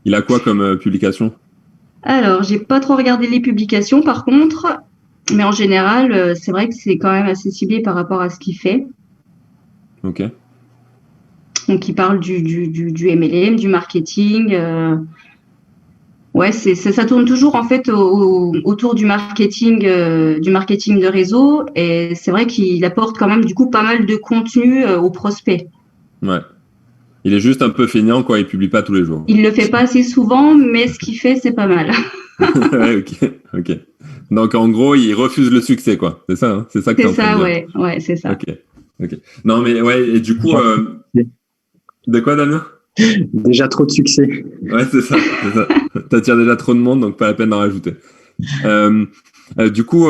Il a quoi comme publication? Alors, j'ai pas trop regardé les publications par contre, mais en général, c'est vrai que c'est quand même assez ciblé par rapport à ce qu'il fait. Ok. Donc, il parle du MLM, du marketing. Ouais, ça tourne toujours en fait autour du marketing de réseau. Et c'est vrai qu'il apporte quand même du coup pas mal de contenu aux prospects. Ouais. Il est juste un peu feignant, quoi. Il publie pas tous les jours. Il le fait pas assez souvent, mais ce qu'il fait, c'est pas mal. Ouais, ok. Ok. Donc, en gros, il refuse le succès, quoi. C'est ça, hein? C'est ça que tu es C'est en train de ça, dire. ouais, ouais, c'est ça. Ok. Ok. Non, mais ouais, et du coup, Genre, de quoi, Damien? déjà trop de succès. Ouais, c'est ça, c'est ça. T'attires déjà trop de monde, donc pas la peine d'en rajouter. Euh, du coup,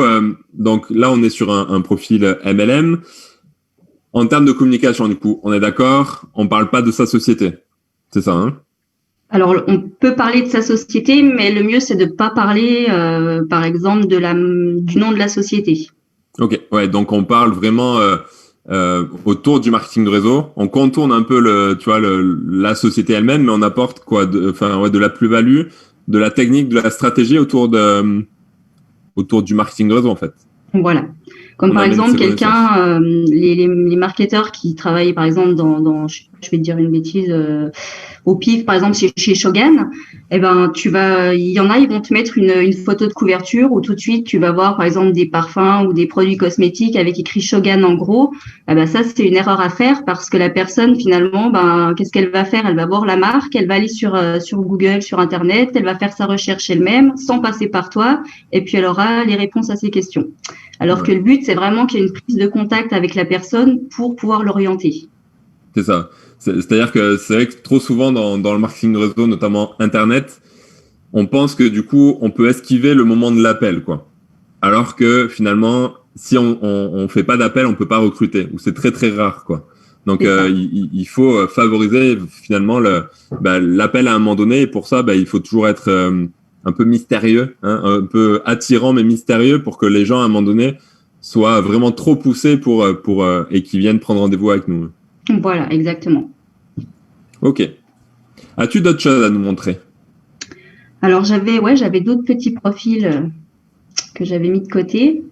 donc là, on est sur un profil MLM. En termes de communication, du coup, on est d'accord, on parle pas de sa société. C'est ça, hein? Alors, on peut parler de sa société, mais le mieux, c'est de pas parler, par exemple, du nom de la société. Ok, ouais, donc on parle vraiment autour du marketing de réseau. On contourne un peu tu vois, la société elle-même, mais on apporte quoi, enfin, ouais, de la plus-value, de la technique, de la stratégie autour du marketing de réseau, en fait. Voilà. Comme On par amène exemple, ses connaissances. les marketeurs qui travaillent, par exemple, je vais te dire une bêtise, au pif, par exemple, chez Shogun, eh ben, il y en a, ils vont te mettre une photo de couverture où tout de suite, tu vas voir, par exemple, des parfums ou des produits cosmétiques avec écrit Shogun en gros. Eh ben, ça, c'est une erreur à faire parce que la personne, finalement, ben, qu'est-ce qu'elle va faire? Elle va voir la marque, elle va aller sur Google, sur Internet, elle va faire sa recherche elle-même sans passer par toi et puis elle aura les réponses à ses questions. Alors Ouais. que le but, c'est vraiment qu'il y ait une prise de contact avec la personne pour pouvoir l'orienter. C'est ça. C'est-à-dire que c'est vrai que trop souvent dans le marketing de réseau, notamment Internet, on pense que du coup, on peut esquiver le moment de l'appel, quoi. Alors que finalement, si on fait pas d'appel, on peut pas recruter, ou c'est très très rare, quoi. Donc C'est ça. il faut favoriser finalement l'appel à un moment donné, et pour ça, il faut toujours être un peu mystérieux, hein, un peu attirant mais mystérieux pour que les gens à un moment donné soient vraiment trop poussés et qu'ils viennent prendre rendez-vous avec nous. Voilà, exactement. Ok. As-tu d'autres choses à nous montrer? Alors j'avais d'autres petits profils que j'avais mis de côté.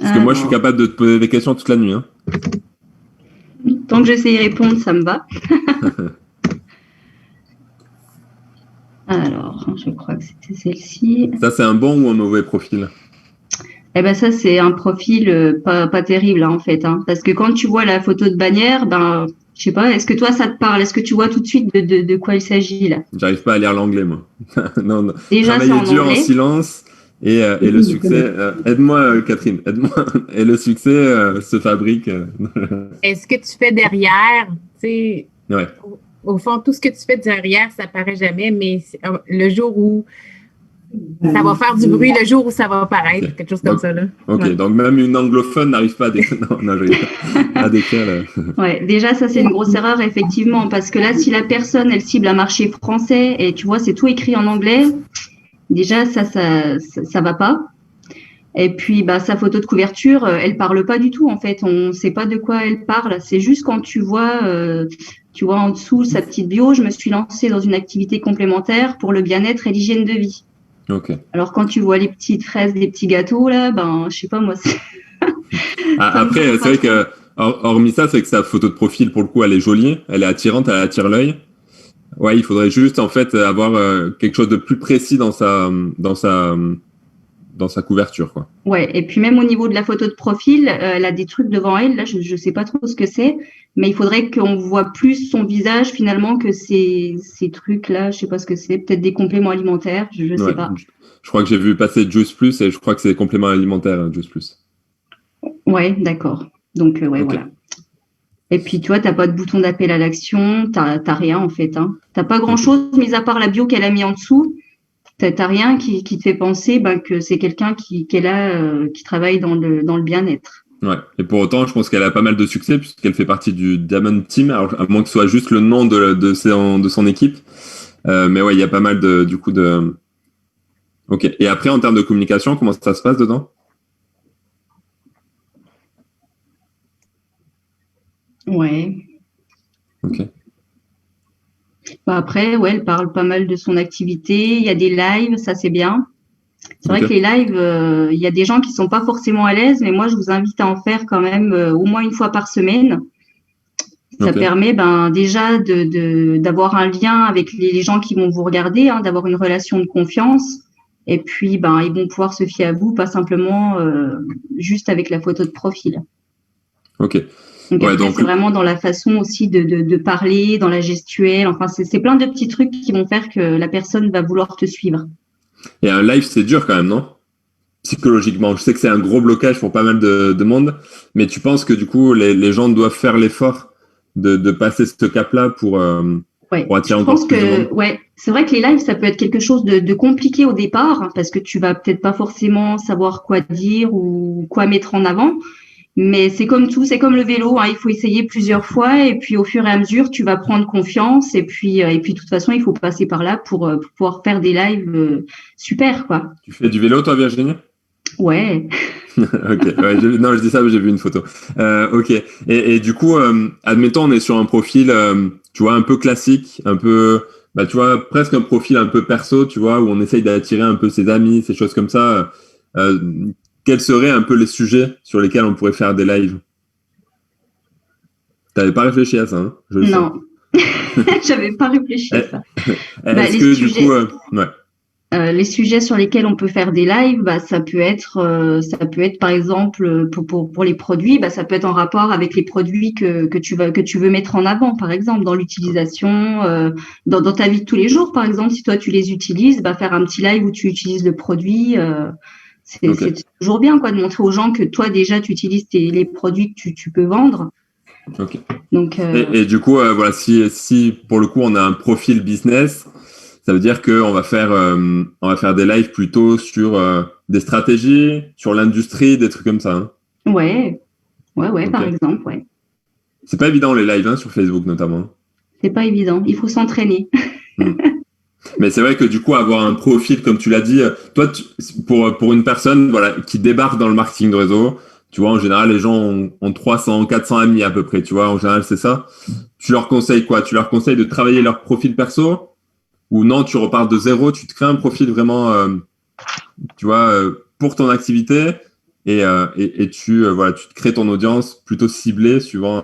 Parce que moi, je suis Alors, capable de te poser des questions toute la nuit, hein. tant que je sais y répondre, ça me va. Alors, je crois que c'était celle-ci. Ça, c'est un bon ou un mauvais profil? Eh ben ça, c'est un profil pas terrible hein, en fait, hein, parce que quand tu vois la photo de bannière, ben je sais pas, est-ce que toi ça te parle? Est-ce que tu vois tout de suite de quoi il s'agit là? J'arrive pas à lire l'anglais, moi. Non, non. Déjà, c'est Travailler en dur en anglais. silence et le succès. Aide-moi, Catherine, aide-moi. Et le succès se fabrique. Est-ce que tu fais derrière, tu sais, Ouais. au fond, tout ce que tu fais derrière, ça paraît jamais, mais le jour où ça va faire du bruit, le jour où ça va Ok. paraître, quelque chose comme Donc, ça, là. ok. Ouais. Donc même une anglophone n'arrive pas non, non, à décrire. Ouais, déjà ça c'est une grosse erreur effectivement parce que là si la personne elle cible un marché français et tu vois c'est tout écrit en anglais, déjà ça va pas. Et puis bah sa photo de couverture, elle parle pas du tout en fait, on sait pas de quoi elle parle. C'est juste quand tu vois en dessous sa petite bio, je me suis lancée dans une activité complémentaire pour le bien-être et l'hygiène de vie. Ok. Alors quand tu vois les petites fraises, les petits gâteaux là, ben je sais pas moi, ça me Après, parle c'est pas vrai trop. que hormis ça, c'est que sa photo de profil, pour le coup, elle est jolie, elle est attirante, elle attire l'œil. Ouais, il faudrait juste en fait avoir quelque chose de plus précis dans sa dans sa couverture, quoi. Ouais, et puis même au niveau de la photo de profil, elle a des trucs devant elle. Là, je sais pas trop ce que c'est, mais il faudrait qu'on voit plus son visage finalement que ces trucs-là. Je sais pas ce que c'est. Peut-être des compléments alimentaires. Je sais Ouais, pas. je crois que j'ai vu passer Juice Plus et je crois que c'est des compléments alimentaires, Juice Plus. Ouais, d'accord. Donc ouais, Ok. voilà. Et puis tu vois, t'as pas de bouton d'appel à l'action. T'as rien en fait. Hein. T'as pas Ok. grand-chose mis à part la bio qu'elle a mis en dessous. T'as rien qui te fait penser ben, que c'est quelqu'un qui est là, qui travaille dans le bien-être. Ouais. Et pour autant, je pense qu'elle a pas mal de succès puisqu'elle fait partie du Diamond Team, alors à moins que ce soit juste le nom de son équipe. Mais ouais, il y a pas mal du coup de. Ok. Et après, en termes de communication, comment ça se passe dedans? Ouais. Ok. Bah, après, ouais, elle parle pas mal de son activité. Il y a des lives, ça c'est bien. C'est vrai Ok. que les lives, il y a des gens qui sont pas forcément à l'aise, mais moi je vous invite à en faire quand même au moins une fois par semaine. Ça Ok. permet déjà d'avoir un lien avec les gens qui vont vous regarder, hein, d'avoir une relation de confiance. Et puis ils vont pouvoir se fier à vous, pas simplement juste avec la photo de profil. Ok. Donc Ouais, après, donc, c'est vraiment dans la façon aussi de parler, dans la gestuelle. Enfin, c'est plein de petits trucs qui vont faire que la personne va vouloir te suivre. et un live, c'est dur quand même, non? Psychologiquement. Je sais que c'est un gros blocage pour pas mal de monde, mais tu penses que du coup, les gens doivent faire l'effort de passer ce cap-là Ouais, pour je attirer encore pense plus de monde? que ouais, c'est vrai que les lives, ça peut être quelque chose de compliqué au départ hein, parce que tu vas peut-être pas forcément savoir quoi dire ou quoi mettre en avant. Mais c'est comme tout, c'est comme le vélo, hein, il faut essayer plusieurs fois et puis au fur et à mesure, tu vas prendre confiance et puis de toute façon, il faut passer par là pour pouvoir faire des lives super quoi. Tu fais du vélo, toi, Virginie? Ouais. Ok, ouais, non, je dis ça, mais j'ai vu une photo. Ok, et du coup, admettons, on est sur un profil, tu vois, un peu classique, un peu, bah, tu vois, presque un profil un peu perso, tu vois, où on essaye d'attirer un peu ses amis, ces choses comme ça. Euh, quels seraient un peu les sujets sur lesquels on pourrait faire des lives? T'avais pas réfléchi à ça, hein, je le sens. Non, j'avais pas réfléchi à Eh, ça. Est-ce Les que du coup, sujets, ouais, les sujets sur lesquels on peut faire des lives, ça peut être par exemple pour les produits, ça peut être en rapport avec les produits que tu veux mettre en avant, par exemple dans l'utilisation, dans ta vie de tous les jours, par exemple, si toi tu les utilises, faire un petit live où tu utilises le produit, c'est ok, toujours bien quoi de montrer aux gens que toi déjà tu utilises les produits que tu peux vendre. ok. Donc Et du coup, voilà, si pour le coup on a un profil business, ça veut dire on va faire des lives plutôt sur des stratégies, sur l'industrie, des trucs comme ça, hein. ouais, ouais, Ok. par exemple, ouais. C'est pas évident les lives, hein, sur Facebook notamment. C'est pas évident. Il faut s'entraîner. Hmm. Mais c'est vrai que du coup, avoir un profil, comme tu l'as dit, toi, pour une personne voilà, qui débarque dans le marketing de réseau, tu vois, en général, les gens ont 300, 400 amis à peu près, tu vois, en général, c'est ça. Tu leur conseilles quoi? Tu leur conseilles de travailler leur profil perso ou non, tu repars de zéro, tu te crées un profil vraiment, tu vois, pour ton activité et voilà, tu te crées ton audience plutôt ciblée suivant.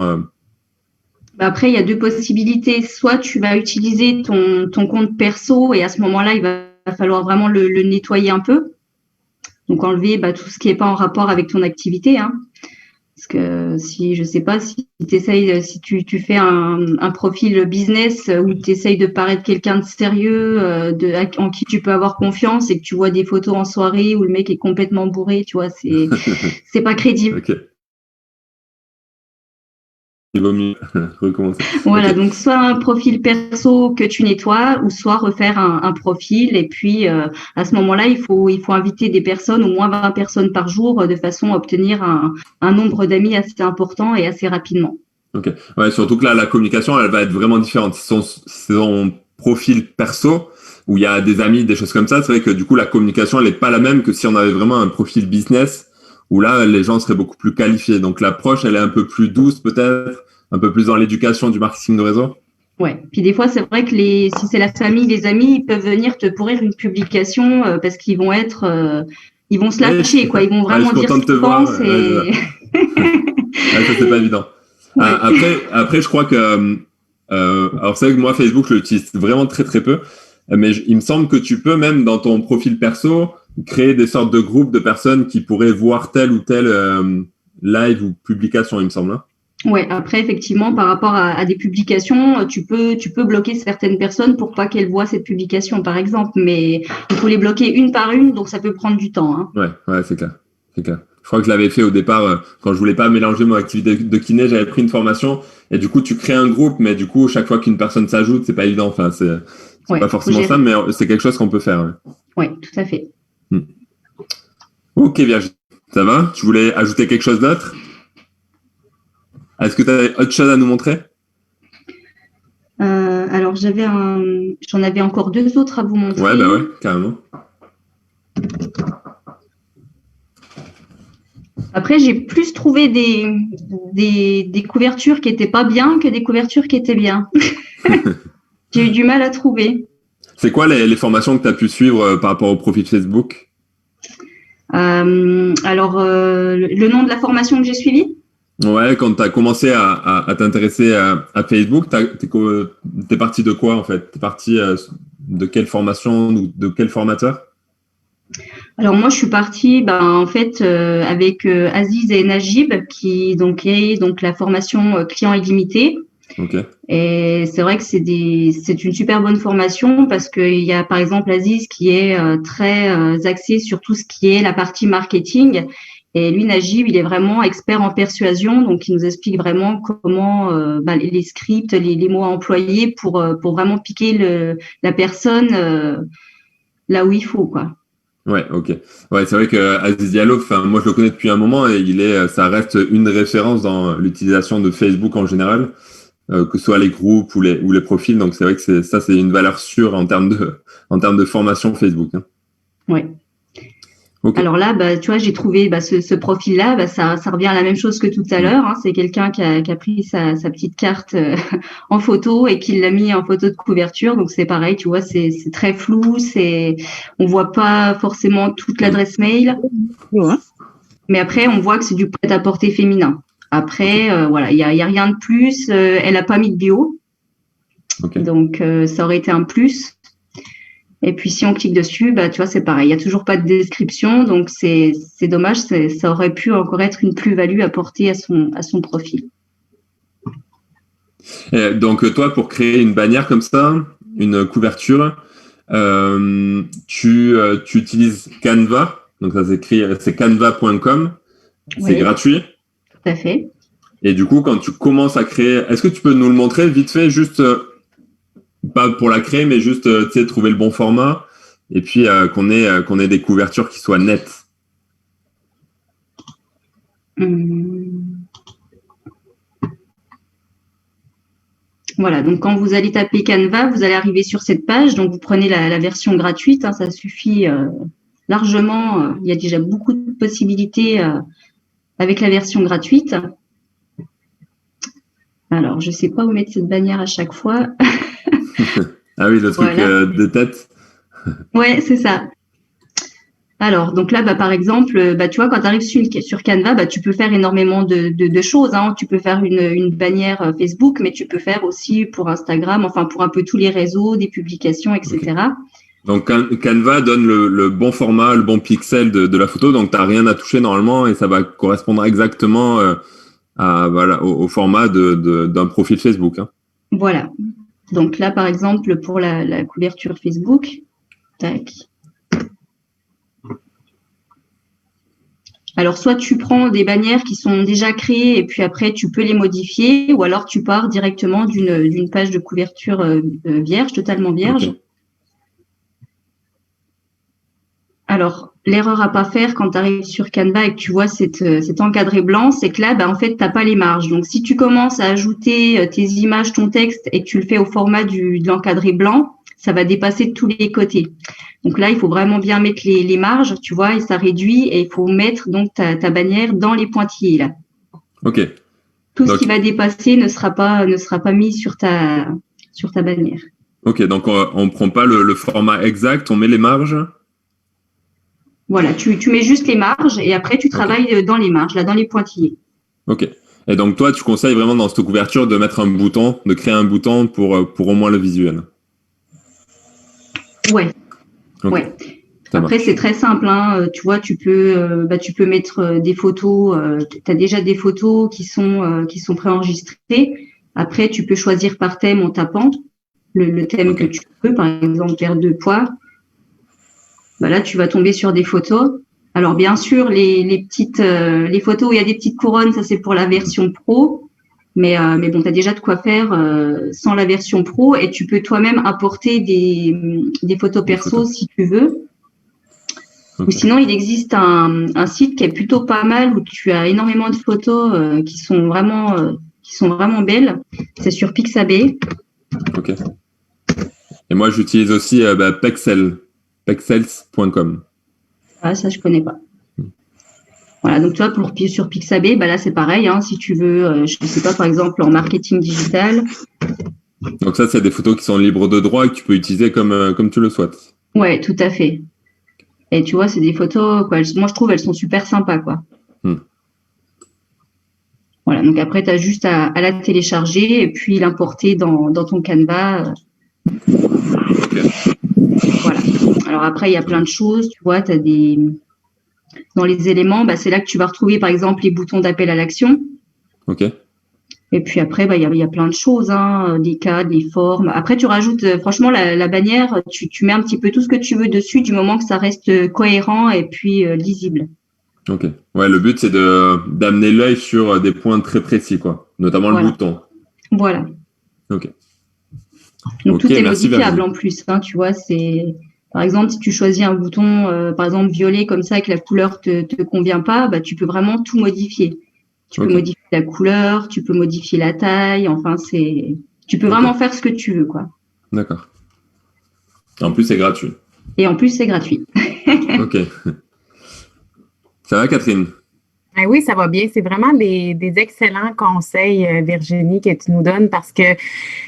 Après, il y a deux possibilités. Soit tu vas utiliser ton compte perso et à ce moment-là, il va falloir vraiment le nettoyer un peu. Donc enlever tout ce qui n'est pas en rapport avec ton activité, hein. Parce que si, je sais pas, si tu fais un profil business où tu essayes de paraître quelqu'un de sérieux, en qui tu peux avoir confiance et que tu vois des photos en soirée où le mec est complètement bourré, tu vois, c'est pas crédible. Ok, il vaut mieux recommencer. Voilà, Ok, donc soit un profil perso que tu nettoies, ou soit refaire un profil. Et puis, à ce moment-là, il faut inviter des personnes, au moins 20 personnes par jour, de façon à obtenir un nombre d'amis assez important et assez rapidement. ok. Ouais, surtout que là, la communication, elle va être vraiment différente. Si son profil perso, où il y a des amis, des choses comme ça, c'est vrai que du coup, la communication, elle n'est pas la même que si on avait vraiment un profil business, où là, les gens seraient beaucoup plus qualifiés. Donc, l'approche, elle est un peu plus douce, peut-être, un peu plus dans l'éducation du marketing de réseau. Ouais. Puis des fois, c'est vrai que si c'est la famille, les amis, ils peuvent venir te pourrir une publication parce ils vont se Ouais, lâcher, quoi. Ils vont ouais, je suis vraiment dire content ce de te qu'ils voir. pensent Ouais, c'est et ça. Ouais, ça, c'est pas évident. ouais. Après, je crois que, alors c'est vrai que moi, Facebook, je l'utilise vraiment très très peu, mais il me semble que tu peux même dans ton profil perso créer des sortes de groupes de personnes qui pourraient voir tel ou tel live ou publication, il me semble, hein. Ouais, après, effectivement, par rapport à des publications, tu peux bloquer certaines personnes pour pas qu'elles voient cette publication, par exemple, mais il faut les bloquer une par une, donc ça peut prendre du temps, hein. Ouais, ouais, c'est clair, c'est clair. Je crois que je l'avais fait au départ quand je voulais pas mélanger mon activité de kiné, j'avais pris une formation et du coup tu crées un groupe, mais du coup chaque fois qu'une personne s'ajoute, c'est pas évident. Enfin, c'est pas Ouais, faut forcément ça, gérer. mais c'est quelque chose qu'on peut faire. Ouais. Ouais, tout à fait. Hmm. Ok, Virginie, ça va? Tu voulais ajouter quelque chose d'autre? Est-ce que tu as autre chose à nous montrer? Alors, j'en avais encore deux autres à vous Ouais, bah ouais, montrer. carrément. Après, j'ai plus trouvé des couvertures qui étaient pas bien que des couvertures qui étaient bien. J'ai eu du mal à trouver. C'est quoi les formations que tu as pu suivre par rapport au profil Facebook? Le nom de la formation que j'ai suivie? Ouais, quand tu as commencé à t'intéresser à Facebook, t'es parti de quoi en fait? T'es parti de quelle formation ou de quel formateur? Alors moi, je suis partie, en fait, avec Aziz et Najib, qui donc est donc la formation client illimité. Ok. Et c'est vrai que c'est une super bonne formation parce qu'il y a par exemple Aziz qui est très axé sur tout ce qui est la partie marketing. Et lui, Najib, il est vraiment expert en persuasion, donc il nous explique vraiment comment les scripts, les mots à employer pour vraiment piquer la personne là où il faut, quoi. Ouais, ok. Ouais, c'est vrai que Aziz Diallo, enfin, moi je le connais depuis un moment et ça reste une référence dans l'utilisation de Facebook en général, que ce soit les groupes ou les profils. Donc c'est vrai que c'est une valeur sûre en termes de formation Facebook. Hein. Ouais. Okay. Alors là, tu vois, j'ai trouvé ce profil-là, ça revient à la même chose que tout à l'heure. Hein. C'est quelqu'un qui a pris sa petite carte en photo et qui l'a mis en photo de couverture. Donc c'est pareil, tu vois, c'est très flou, on voit pas forcément toute l'adresse mail. Ouais. Mais après, on voit que c'est du prêt-à-porter féminin. Après, voilà, il y a rien de plus. Elle a pas mis de bio, donc ça aurait été un plus. Et puis, si on clique dessus, tu vois, c'est pareil. Il n'y a toujours pas de description. Donc, c'est dommage. Ça aurait pu encore être une plus-value apportée à son profil. Et donc, toi, pour créer une bannière comme ça, une couverture, tu utilises Canva. Donc, ça s'écrit, c'est canva.com. C'est gratuit. Tout à fait. Et du coup, quand tu commences à créer, est-ce que tu peux nous le montrer vite fait, juste pas pour la créer, mais juste trouver le bon format et puis qu'on ait des couvertures qui soient nettes. Voilà, donc quand vous allez taper Canva, vous allez arriver sur cette page. Donc vous prenez la version gratuite, hein, ça suffit largement. Il y a déjà beaucoup de possibilités avec la version gratuite. Alors, je ne sais pas où mettre cette bannière à chaque fois. Ah oui, le truc de tête. Ouais, c'est ça. Alors, donc là, par exemple, tu vois, quand tu arrives sur Canva, tu peux faire énormément de choses. Hein. Tu peux faire une bannière Facebook, mais tu peux faire aussi pour Instagram, enfin pour un peu tous les réseaux, des publications, etc. Okay. Donc, Canva donne le bon format, le bon pixel de la photo. Donc, tu n'as rien à toucher normalement et ça va correspondre exactement au format d'un profil Facebook. Hein. Voilà. Donc là, par exemple, pour la couverture Facebook, tac. Alors, soit tu prends des bannières qui sont déjà créées et puis après, tu peux les modifier, ou alors tu pars directement d'une page de couverture vierge, totalement vierge. Okay. Alors, l'erreur à pas faire quand tu arrives sur Canva et que tu vois cet encadré blanc, c'est que là, en fait, tu n'as pas les marges. Donc, si tu commences à ajouter tes images, ton texte et que tu le fais au format de l'encadré blanc, ça va dépasser de tous les côtés. Donc là, il faut vraiment bien mettre les marges, tu vois, et ça réduit. Et il faut mettre donc ta bannière dans les pointillés, là. OK. Tout ce qui va dépasser ne sera pas mis sur ta bannière. OK, donc on ne prend pas le format exact, on met les marges. Voilà, tu mets juste les marges et après, tu travailles dans les marges, là, dans les pointillés. OK. Et donc, toi, tu conseilles vraiment dans cette couverture de mettre un bouton, de créer un bouton pour au moins le visuel. Ouais. Okay. Ouais. Après, c'est très simple. Hein. Tu vois, tu peux mettre des photos. Tu as déjà des photos qui sont préenregistrées. Après, tu peux choisir par thème en tapant le thème que tu veux. Par exemple, vers 2 poires. Là, tu vas tomber sur des photos. Alors, bien sûr, les photos où il y a des petites couronnes, ça, c'est pour la version pro. Mais bon, tu as déjà de quoi faire sans la version pro et tu peux toi-même apporter des photos perso si tu veux. Okay. Ou sinon, il existe un site qui est plutôt pas mal où tu as énormément de photos qui sont vraiment belles. C'est sur Pixabay. Ok. Et moi, j'utilise aussi pexels.com. Ah, ça, je connais pas. Voilà, donc toi, sur Pixabay, là, c'est pareil. Hein, si tu veux, je ne sais pas, par exemple, en marketing digital, Donc ça, c'est des photos qui sont libres de droit et que tu peux utiliser comme tu le souhaites. Ouais, tout à fait. Et tu vois, c'est des photos, quoi. Moi, je trouve elles sont super sympas, quoi. Voilà, donc après, tu as juste à la télécharger et puis l'importer dans ton Canva. Voilà. Alors après, il y a plein de choses. Tu vois, tu as dans les éléments, c'est là que tu vas retrouver, par exemple, les boutons d'appel à l'action. OK. Et puis après, il y a plein de choses, hein, les cadres, les formes. Après, tu rajoutes, franchement, la bannière, tu mets un petit peu tout ce que tu veux dessus du moment que ça reste cohérent et puis lisible. OK. Ouais, le but, c'est d'amener l'œil sur des points très précis, quoi. Notamment Voilà. le bouton. Voilà. OK. Donc, Ok, tout est merci, modifiable Virginie. en plus, hein, tu vois, par exemple, si tu choisis un bouton, par exemple, violet comme ça, et que la couleur te convient pas, tu peux vraiment tout modifier. Tu peux Ok. modifier la couleur, tu peux modifier la taille, enfin, tu peux Ok. vraiment faire ce que tu veux, quoi. D'accord. En plus, c'est gratuit. Et en plus, c'est gratuit. OK. Ça va, Catherine? Ah oui, ça va bien. C'est vraiment des excellents conseils, Virginie, que tu nous donnes parce que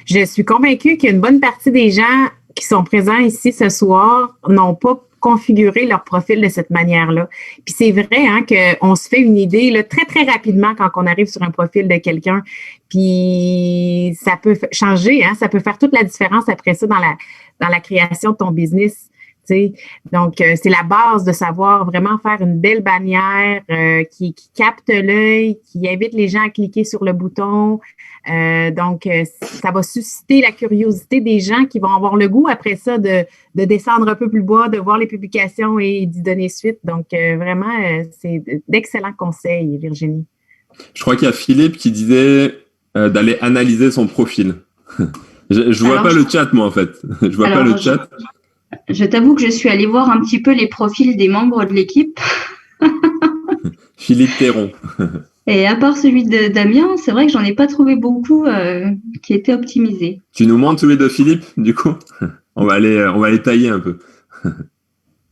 je suis convaincue qu'il y a une bonne partie des gens qui sont présents ici ce soir n'ont pas configuré leur profil de cette manière-là. Puis c'est vrai hein, qu'on se fait une idée là, très, très rapidement quand on arrive sur un profil de quelqu'un. Puis ça peut changer, hein, ça peut faire toute la différence après ça dans la création de ton business. T'sais. Donc, c'est la base de savoir vraiment faire une belle bannière qui capte l'œil, qui invite les gens à cliquer sur le bouton. Donc, ça va susciter la curiosité des gens qui vont avoir le goût après ça de descendre un peu plus bas, de voir les publications et d'y donner suite. Donc, vraiment, c'est d'excellents conseils, Virginie. Je crois qu'il y a Philippe qui disait d'aller analyser son profil. Je vois pas le chat, moi, en fait. Je vois pas le chat. Je t'avoue que je suis allée voir un petit peu les profils des membres de l'équipe. Philippe Théron. Et à part celui de Damien, c'est vrai que j'en ai pas trouvé beaucoup qui étaient optimisés. Tu nous montres celui de Philippe, du coup? On va aller tailler un peu.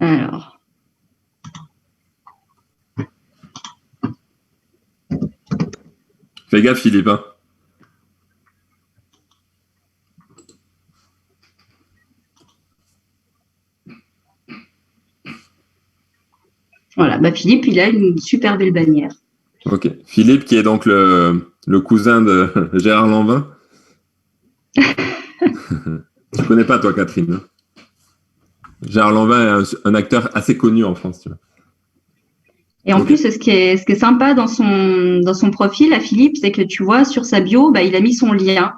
Alors. Fais gaffe, Philippe, hein. Voilà, Philippe, il a une super belle bannière. Ok. Philippe, qui est donc le cousin de Gérard Lanvin. Tu connais pas, toi, Catherine? Gérard Lanvin est un acteur assez connu en France, tu vois. Et en plus, ce qui est sympa dans son profil à Philippe, c'est que tu vois, sur sa bio, il a mis son lien.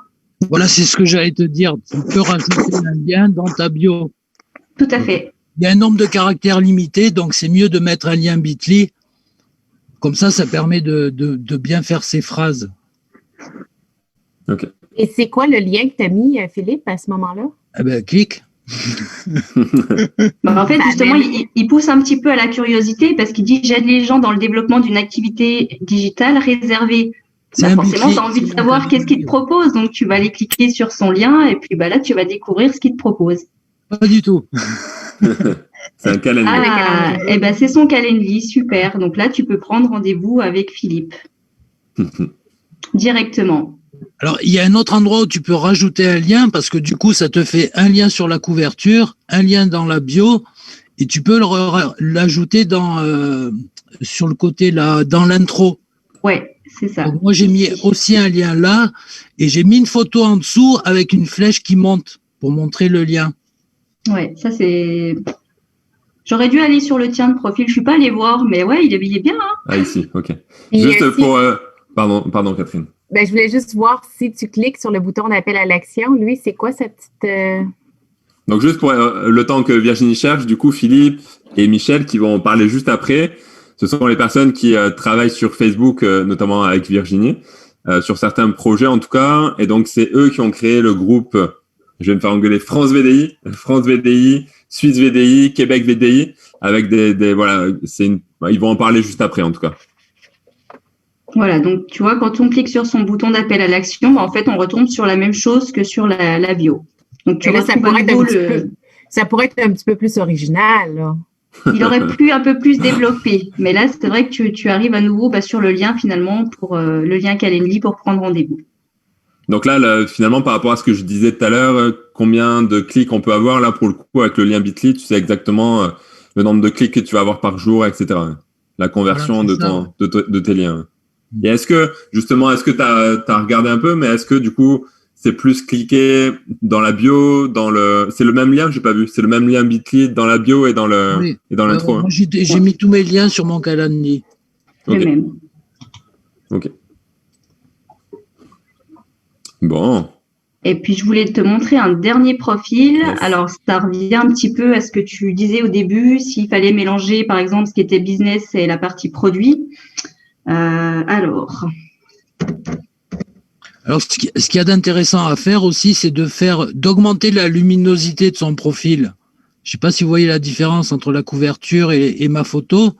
Voilà, c'est ce que j'allais te dire. Tu peux rajouter un lien dans ta bio. Tout à fait. Il y a un nombre de caractères limité, donc c'est mieux de mettre un lien Bitly. Comme ça permet de bien faire ses phrases. Ok. Et c'est quoi le lien que tu as mis, Philippe, à ce moment-là? Eh bien, clique. En fait, justement, il pousse un petit peu à la curiosité parce qu'il dit « J'aide les gens dans le développement d'une activité digitale réservée ». Forcément, tu as envie de savoir qu'est-ce qu'il te propose. Donc, tu vas aller cliquer sur son lien et puis là, tu vas découvrir ce qu'il te propose. Pas du tout. C'est un Calendly. Ah, c'est son Calendly, super. Donc là, tu peux prendre rendez-vous avec Philippe directement. Alors, il y a un autre endroit où tu peux rajouter un lien parce que du coup, ça te fait un lien sur la couverture, un lien dans la bio et tu peux l'ajouter sur le côté là, dans l'intro. Ouais, c'est ça. Donc, moi, j'ai mis aussi un lien là et j'ai mis une photo en dessous avec une flèche qui monte pour montrer le lien. Ouais, ça c'est. J'aurais dû aller sur le tien de profil. Je suis pas allée voir, mais ouais, il est bien. Hein. Ah, ici, ok. Juste pour. Pardon, Catherine. Je voulais juste voir si tu cliques sur le bouton d'appel à l'action. Lui, c'est quoi cette petite. Donc, juste pour le temps que Virginie cherche, du coup, Philippe et Michel qui vont parler juste après, ce sont les personnes qui travaillent sur Facebook, notamment avec Virginie, sur certains projets en tout cas. Et donc, c'est eux qui ont créé le groupe, je vais me faire engueuler, France VDI, Suisse VDI, Québec VDI, avec voilà, ils vont en parler juste après en tout cas. Voilà, donc tu vois, quand on clique sur son bouton d'appel à l'action, en fait, on retombe sur la même chose que sur la bio. Donc tu vois, ça pourrait être un petit peu plus original. Là. Il aurait pu un peu plus développer, mais là, c'est vrai que tu arrives à nouveau sur le lien finalement pour le lien Calendly pour prendre rendez-vous. Donc là, finalement, par rapport à ce que je disais tout à l'heure, combien de clics on peut avoir là pour le coup avec le lien Bitly, tu sais exactement le nombre de clics que tu vas avoir par jour, etc. La conversion Voilà, de tes liens. Et est-ce que tu as regardé un peu, mais est-ce que du coup, c'est plus cliqué dans la bio, c'est le même lien, j'ai pas vu, c'est le même lien Bitly dans la bio et dans Oui. l'intro. Moi, j'ai mis tous mes liens sur mon calendrier. Le Ok. même. Ok. Bon. Et puis, je voulais te montrer un dernier profil. Yes. Alors, ça revient un petit peu à ce que tu disais au début, s'il fallait mélanger, par exemple, ce qui était business et la partie produit. Alors, Alors, ce qu'il y a d'intéressant à faire aussi, c'est d'augmenter la luminosité de son profil. Je sais pas si vous voyez la différence entre la couverture et ma photo.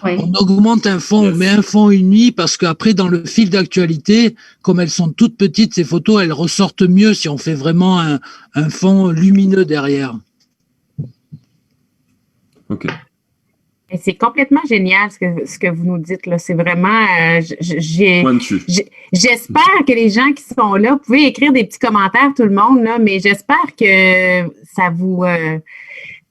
ouais. On augmente un fond, Yes. on met un fond uni parce qu'après, dans le fil d'actualité, comme elles sont toutes petites, ces photos, elles ressortent mieux si on fait vraiment un fond lumineux derrière. Ok. Et c'est complètement génial ce que vous nous dites là. C'est vraiment, Pointu. j'espère que les gens qui sont là, vous pouvez écrire des petits commentaires tout le monde là, mais j'espère que ça vous,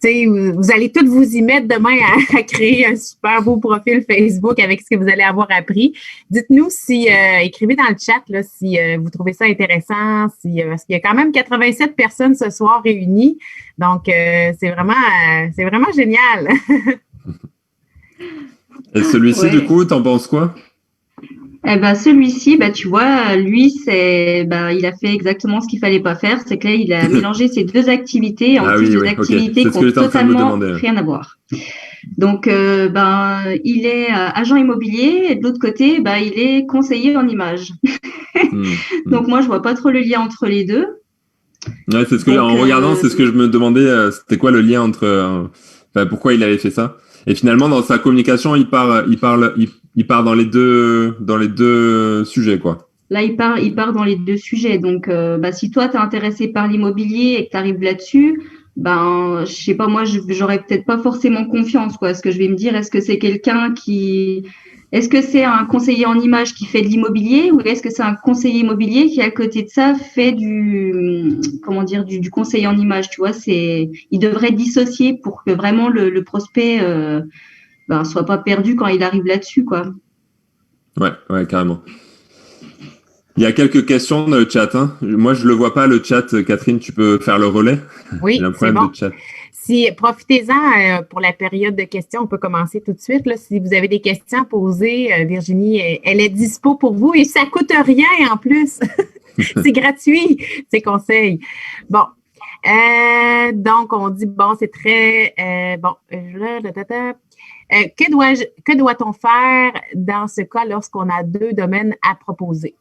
vous allez tous vous y mettre demain à créer un super beau profil Facebook avec ce que vous allez avoir appris. Dites-nous si, écrivez dans le chat là, si vous trouvez ça intéressant, parce qu'il y a quand même 87 personnes ce soir réunies, donc c'est vraiment génial. Et celui-ci, Ouais. du coup, t'en penses quoi? Eh ben, celui-ci, tu vois, lui, il a fait exactement ce qu'il fallait pas faire. C'est que là, il a mélangé ces deux activités, en Ah plus oui, deux oui, ok. activités C'est qui ce que ont j'étais en train de me totalement demander. rien à voir. Donc, il est agent immobilier et de l'autre côté, il est conseiller en images. Donc, moi, je vois pas trop le lien entre les deux. Ouais, c'est ce que Donc, en regardant, c'est ce que je me demandais, c'était quoi le lien entre, pourquoi il avait fait ça. Et finalement, dans sa communication, il part dans les deux sujets, quoi. là, il part dans les deux sujets. Donc, si toi, tu es intéressé par l'immobilier et que tu arrives là-dessus, je sais pas, moi, j'aurais peut-être pas forcément confiance, quoi. Est-ce que je vais me dire, est-ce que c'est un conseiller en images qui fait de l'immobilier ou est-ce que c'est un conseiller immobilier qui, à côté de ça, fait du conseiller en images, tu vois, il devrait dissocier pour que vraiment le prospect, soit pas perdu quand il arrive là-dessus, quoi. Ouais, carrément. Il y a quelques questions dans le chat, hein. Moi, je le vois pas, le chat. Catherine, tu peux faire le relais? Oui, Il y a un c'est problème bon. de chat. Profitez-en pour la période de questions. On peut commencer tout de suite. Là. Si vous avez des questions à poser, Virginie, elle est dispo pour vous et ça coûte rien en plus. C'est gratuit, ces conseils. Bon. Donc, on dit, bon, c'est très... que doit-on faire dans ce cas lorsqu'on a deux domaines à proposer?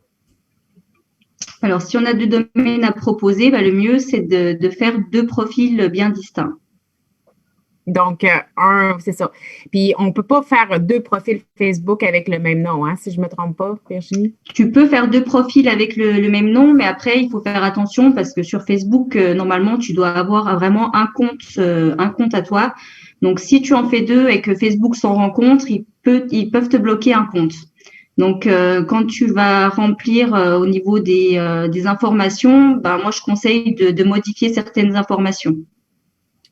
Alors, si on a deux domaines à proposer, le mieux, c'est de faire deux profils bien distincts. Donc, c'est ça. Puis, on ne peut pas faire deux profils Facebook avec le même nom, hein, si je ne me trompe pas, Virginie? Tu peux faire deux profils avec le même nom, mais après, il faut faire attention parce que sur Facebook, normalement, tu dois avoir vraiment un compte à toi. Donc, si tu en fais deux et que Facebook s'en rend compte, ils peuvent te bloquer un compte. Donc, quand tu vas remplir au niveau des informations, moi, je conseille de modifier certaines informations.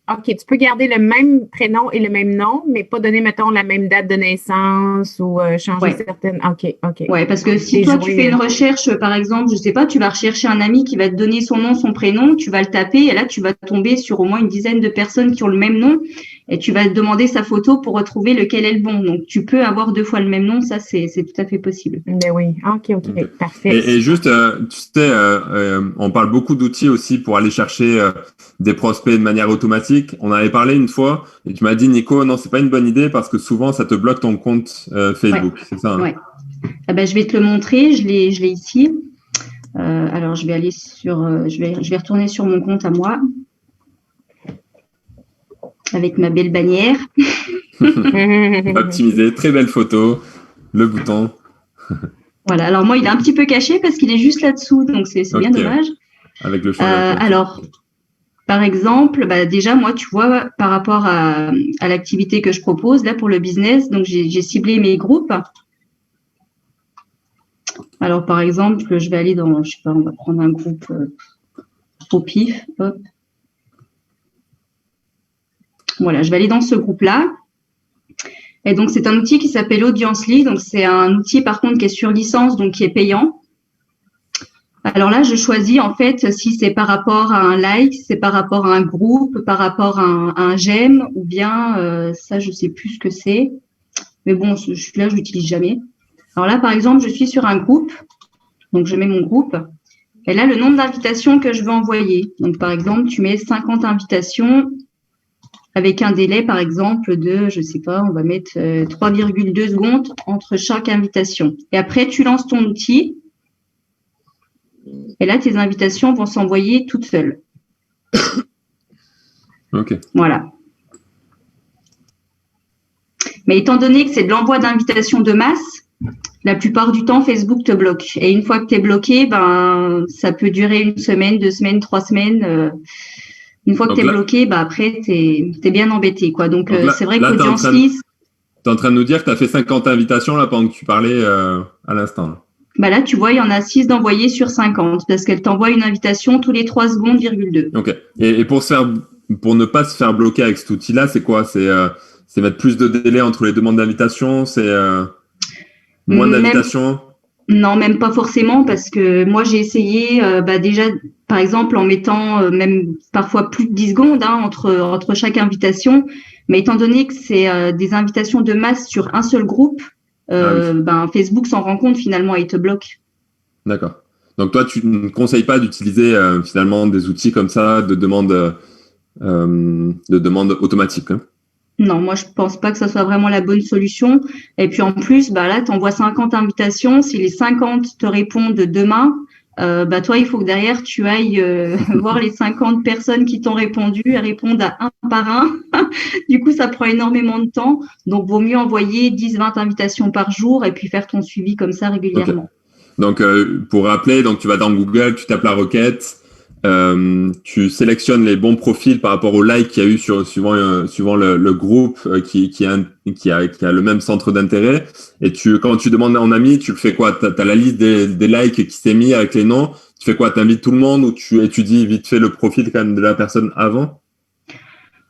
OK, tu peux garder le même prénom et le même nom, mais pas donner, mettons, la même date de naissance ou changer certaines... OK. Ouais, parce que si toi, tu fais une recherche, par exemple, je sais pas, tu vas rechercher un ami qui va te donner son nom, son prénom, tu vas le taper et là, tu vas tomber sur au moins une dizaine de personnes qui ont le même nom et tu vas te demander sa photo pour retrouver lequel est le bon. Donc, tu peux avoir deux fois le même nom, ça, c'est tout à fait possible. Ben oui, OK, parfait. Et juste, tu sais, on parle beaucoup d'outils aussi pour aller chercher des prospects de manière automatique. On avait parlé une fois et tu m'as dit, Nico, non, c'est pas une bonne idée parce que souvent, ça te bloque ton compte Facebook. C'est ça, hein? Ouais. Je vais te le montrer, je l'ai ici. Alors, je vais aller je vais retourner sur mon compte à moi avec ma belle bannière. Optimisé, très belle photo, le bouton. Voilà, alors moi, il est un petit peu caché parce qu'il est juste là-dessous, donc c'est bien dommage. Avec le changement. Alors, par exemple, déjà, moi, tu vois, par rapport à l'activité que je propose, là, pour le business, donc j'ai ciblé mes groupes. Alors, par exemple, je vais aller dans, je sais pas, on va prendre un groupe au pif. Hop. Voilà, je vais aller dans ce groupe-là. Et donc, c'est un outil qui s'appelle Audience.ly. Donc, c'est un outil, par contre, qui est sur licence, donc qui est payant. Alors là, je choisis, en fait, si c'est par rapport à un like, si c'est par rapport à un groupe, par rapport à un j'aime, ou bien, ça, je sais plus ce que c'est. Mais bon, celui-là, je l'utilise jamais. Alors là, par exemple, je suis sur un groupe. Donc, je mets mon groupe. Et là, le nombre d'invitations que je veux envoyer. Donc, par exemple, tu mets 50 invitations avec un délai, par exemple, de, je sais pas, on va mettre 3,2 secondes entre chaque invitation. Et après, tu lances ton outil. Et là, tes invitations vont s'envoyer toutes seules. Ok. Voilà. Mais étant donné que c'est de l'envoi d'invitations de masse, la plupart du temps, Facebook te bloque. Et une fois que tu es bloqué, ben, ça peut durer 1 semaine, 2 semaines, 3 semaines. Une fois que tu es bloqué, ben, après, tu es bien embêté, quoi. Donc là, c'est vrai qu'Audience.ly… Tu es en train de nous dire que tu as fait 50 invitations là pendant que tu parlais à l'instant. Bah là, tu vois, il y en a 6 d'envoyés sur 50 parce qu'elle t'envoie une invitation tous les 3 secondes, ,2. Ok. Et pour ne pas se faire bloquer avec cet outil-là, c'est quoi? C'est mettre plus de délai entre les demandes d'invitation? C'est moins d'invitations? Non, même pas forcément parce que moi, j'ai essayé déjà, par exemple, en mettant même parfois plus de 10 secondes entre chaque invitation. Mais étant donné que c'est des invitations de masse sur un seul groupe, Facebook s'en rend compte finalement et il te bloque. D'accord. Donc toi, tu ne conseilles pas d'utiliser finalement des outils comme ça de demande automatique, hein? Non, moi je pense pas que ça soit vraiment la bonne solution. Et puis en plus, là, tu envoies 50 invitations. Si les 50 te répondent demain, toi, il faut que derrière tu ailles voir les 50 personnes qui t'ont répondu et répondre à un par un. Du coup, ça prend énormément de temps. Donc, vaut mieux envoyer 10-20 invitations par jour et puis faire ton suivi comme ça régulièrement. Okay. Donc, pour rappeler, donc tu vas dans Google, tu tapes la requête, tu sélectionnes les bons profils par rapport au like qu'il y a eu suivant le groupe qui a le même centre d'intérêt. Et quand tu demandes en ami, tu le fais quoi? T'as la liste des likes qui s'est mis avec les noms. Tu fais quoi? T'invites tout le monde ou tu étudies vite fait le profil quand même de la personne avant?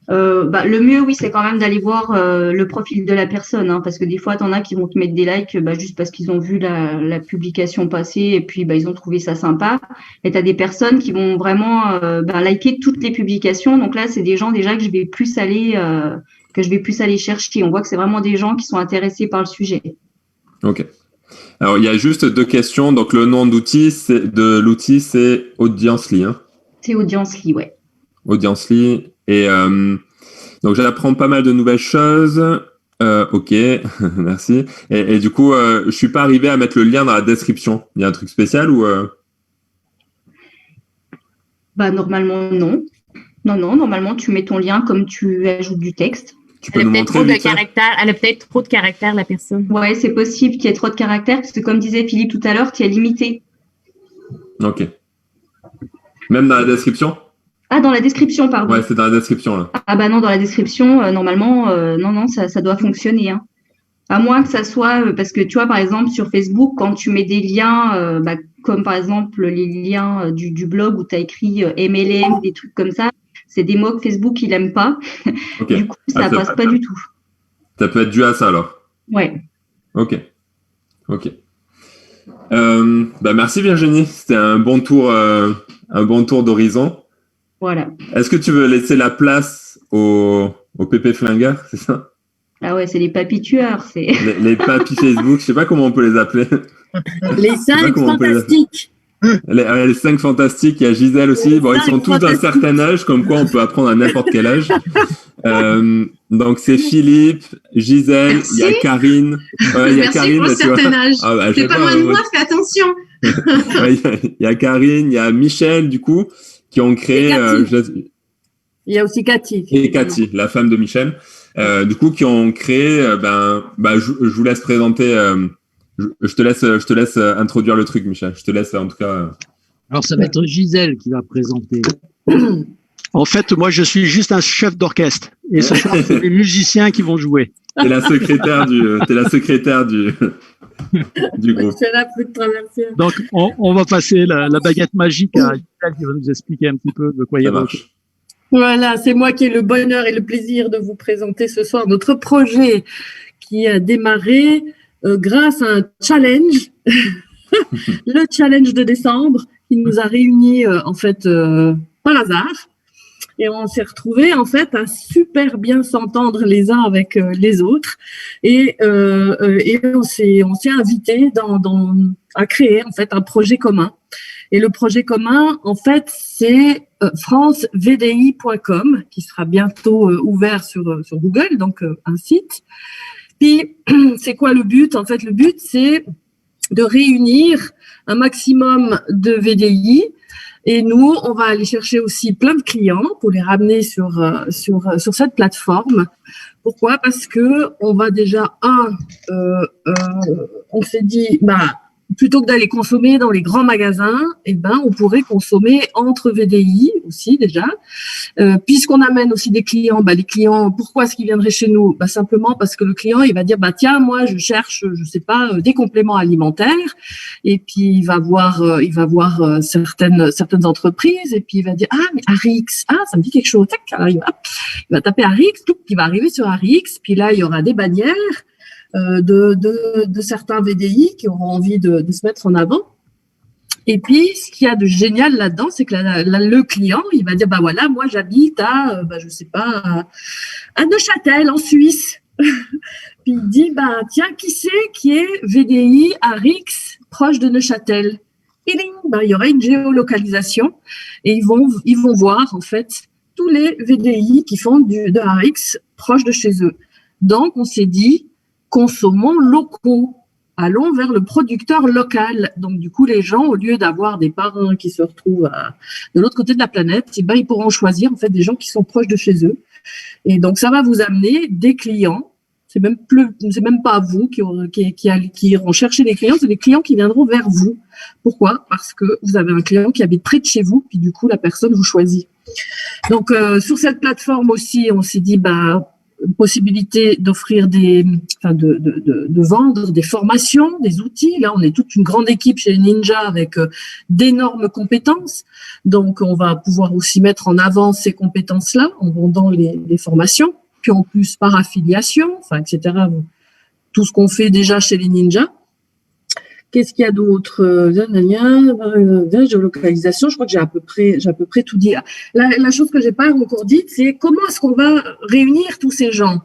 Le mieux, oui, c'est quand même d'aller voir le profil de la personne, hein, parce que des fois, t'en as qui vont te mettre des likes juste parce qu'ils ont vu la publication passer et puis ils ont trouvé ça sympa. Et t'as des personnes qui vont vraiment liker toutes les publications. Donc là, c'est des gens déjà que je vais plus aller chercher. On voit que c'est vraiment des gens qui sont intéressés par le sujet. Ok. Alors, il y a juste 2 questions. Donc, le nom de l'outil, c'est Audience.ly, hein? C'est Audience.ly, ouais. Audience.ly. Et donc j'apprends pas mal de nouvelles choses. Ok, merci. Et du coup, je suis pas arrivé à mettre le lien dans la description. Il y a un truc spécial ou Normalement non. Non, normalement tu mets ton lien comme tu ajoutes du texte. Tu peux nous montrer vite fait? Elle a peut-être trop de caractères, la personne. Ouais, c'est possible qu'il y ait trop de caractères parce que comme disait Philippe tout à l'heure, tu es limité. Ok. Même dans la description? Ah, dans la description, pardon. Ouais, c'est dans la description, là. Ah non, dans la description, normalement, non, ça doit fonctionner, hein. À moins que ça soit, parce que tu vois, par exemple, sur Facebook, quand tu mets des liens, comme par exemple les liens du blog où tu as écrit MLM, des trucs comme ça, c'est des mots que Facebook, il n'aime pas. Okay. Du coup, ça passe pas du tout. Ça peut être dû à ça, alors? Ouais. Ok. Merci Virginie, c'était un bon tour d'horizon. Voilà. Est-ce que tu veux laisser la place aux pépé flingueurs, c'est ça? Ah ouais, c'est les papis tueurs. Les papis Facebook, je sais pas comment on peut les appeler. Les 5 fantastiques. Les 5 fantastiques, il y a Gisèle aussi. Bon, ils sont tous d'un certain âge, comme quoi on peut apprendre à n'importe quel âge. Donc c'est Philippe, Gisèle, il y a Karine. Il y a Karine, pour un certain âge. C'est pas loin de moi, fais attention. Il y a Karine, il y a Michel, du coup, qui ont créé. Il y a aussi Cathy. Et Cathy, la femme de Michel, du coup, qui ont créé. Je vous laisse présenter. Je te laisse introduire le truc, Michel. Je te laisse en tout cas. Alors, ça va être Gisèle qui va présenter. En fait, moi, je suis juste un chef d'orchestre. Et ce soir, c'est les musiciens qui vont jouer. T'es la secrétaire du. du groupe. C'est là, plus de traversière. Donc, on va passer la baguette magique à Gisèle qui va nous expliquer un petit peu de quoi il y a. Voilà, c'est moi qui ai le bonheur et le plaisir de vous présenter ce soir notre projet qui a démarré grâce à un challenge, le challenge de décembre, qui nous a réunis en fait par hasard. Et on s'est retrouvés en fait à super bien s'entendre les uns avec les autres, et on s'est invités à créer en fait un projet commun. Et le projet commun, en fait, c'est francevdi.com, qui sera bientôt ouvert sur Google, donc un site. Puis, c'est quoi le but? En fait, le but, c'est de réunir un maximum de VDI. Et nous, on va aller chercher aussi plein de clients pour les ramener sur cette plateforme. Pourquoi? Parce que on va déjà on s'est dit, plutôt que d'aller consommer dans les grands magasins, on pourrait consommer entre VDI aussi déjà. Puisqu'on amène aussi des clients, les clients, pourquoi est-ce qu'ils viendraient chez nous? Simplement parce que le client, il va dire, tiens, moi, je cherche, je sais pas, des compléments alimentaires. Et puis, il va voir certaines entreprises, et puis il va dire, mais Arix, ça me dit quelque chose. Tac, alors il va taper Arix, il va arriver sur Arix, puis là, il y aura des bannières de certains VDI qui auront envie de se mettre en avant. Et puis, ce qu'il y a de génial là-dedans, c'est que le client, il va dire, voilà, moi, j'habite à, je sais pas, à Neuchâtel, en Suisse. Puis il dit, tiens, qui est VDI Arix proche de Neuchâtel? Et il y aura une géolocalisation, et ils vont voir, en fait, tous les VDI qui font de Arix proche de chez eux. Donc, on s'est dit, consommons locaux, allons vers le producteur local. Donc, du coup, les gens, au lieu d'avoir des parrains qui se retrouvent de l'autre côté de la planète, ils pourront choisir en fait des gens qui sont proches de chez eux. Et donc, ça va vous amener des clients. C'est même pas vous qui iront chercher des clients, c'est des clients qui viendront vers vous. Pourquoi? Parce que vous avez un client qui habite près de chez vous, puis du coup, la personne vous choisit. Donc, sur cette plateforme aussi, on s'est dit, possibilité d'offrir de vendre des formations, des outils. Là, on est toute une grande équipe chez Ninja avec d'énormes compétences. Donc, on va pouvoir aussi mettre en avant ces compétences-là en vendant les formations. Puis en plus, par affiliation, etc. Tout ce qu'on fait déjà chez les Ninjas. Qu'est-ce qu'il y a d'autre? Géolocalisation, je crois que j'ai à peu près tout dit. La chose que j'ai pas encore dite, c'est comment est-ce qu'on va réunir tous ces gens?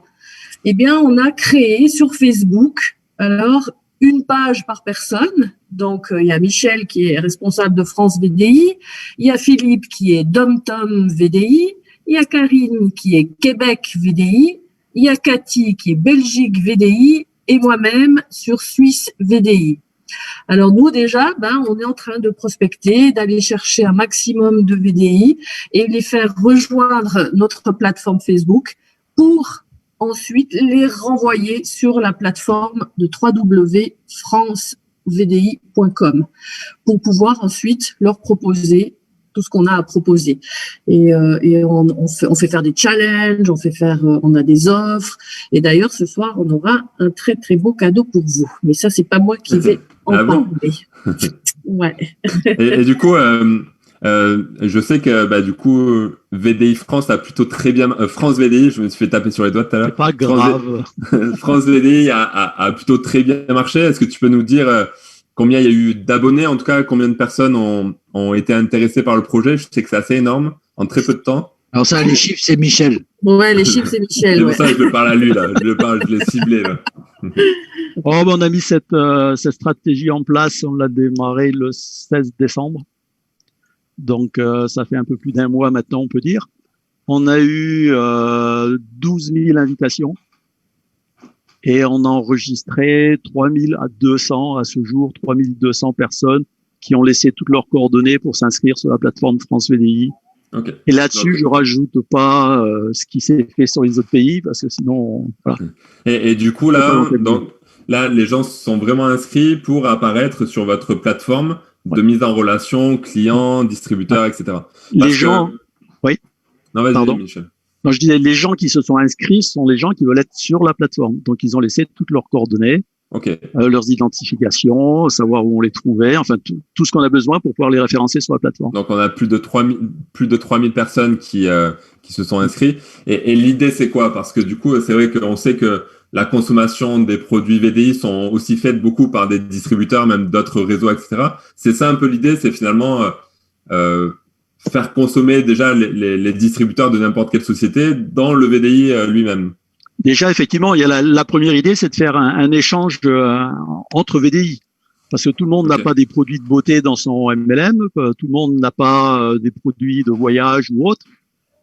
On a créé sur Facebook, une page par personne. Donc, il y a Michel qui est responsable de France VDI, il y a Philippe qui est DomTom VDI, il y a Karine qui est Québec VDI, il y a Cathy qui est Belgique VDI, et moi-même sur Suisse VDI. Alors nous déjà, on est en train de prospecter, d'aller chercher un maximum de VDI et les faire rejoindre notre plateforme Facebook pour ensuite les renvoyer sur la plateforme de www.francevdi.com pour pouvoir ensuite leur proposer tout ce qu'on a à proposer. Et on fait faire des challenges, on a des offres. Et d'ailleurs, ce soir, on aura un très, très beau cadeau pour vous. Mais ça, c'est pas moi qui vais en parler. Ouais. Et du coup, je sais que, du coup, VDI France a plutôt très bien, France VDI, je me suis fait taper sur les doigts tout à l'heure. C'est pas grave. France VDI a plutôt très bien marché. Est-ce que tu peux nous dire, combien il y a eu d'abonnés, en tout cas, combien de personnes ont été intéressées par le projet? Je sais que c'est assez énorme, en très peu de temps. Alors ça, les chiffres, c'est Michel. Ouais, les chiffres, c'est Michel. C'est pour ça que je le parle à lui, là. Je l'ai ciblé, là. On a mis cette stratégie en place, on l'a démarré le 16 décembre. Donc, ça fait un peu plus d'un mois maintenant, on peut dire. On a eu 12 000 invitations. Et on a enregistré 3200 à ce jour, 3200 personnes qui ont laissé toutes leurs coordonnées pour s'inscrire sur la plateforme France VDI. Okay. Et là-dessus, je rajoute pas ce qui s'est fait sur les autres pays parce que sinon, voilà. Et du coup, là, les gens sont vraiment inscrits pour apparaître sur votre plateforme de mise en relation, clients, distributeurs, etc. Les gens, oui. Non, vas-y, pardon. Michel. Non, je disais, les gens qui se sont inscrits sont les gens qui veulent être sur la plateforme. Donc, ils ont laissé toutes leurs coordonnées. Ok. Leurs identifications, savoir où on les trouvait, enfin tout ce qu'on a besoin pour pouvoir les référencer sur la plateforme. Donc, on a plus de 3000 personnes qui se sont inscrites. Et l'idée, c'est quoi? Parce que du coup, c'est vrai qu'on sait que la consommation des produits VDI sont aussi faites beaucoup par des distributeurs, même d'autres réseaux, etc. C'est ça un peu l'idée, c'est finalement faire consommer déjà les distributeurs de n'importe quelle société dans le VDI lui-même. Déjà, effectivement, il y a la première idée, c'est de faire un échange entre VDI. Parce que tout le monde n'a pas des produits de beauté dans son MLM, tout le monde n'a pas des produits de voyage ou autre.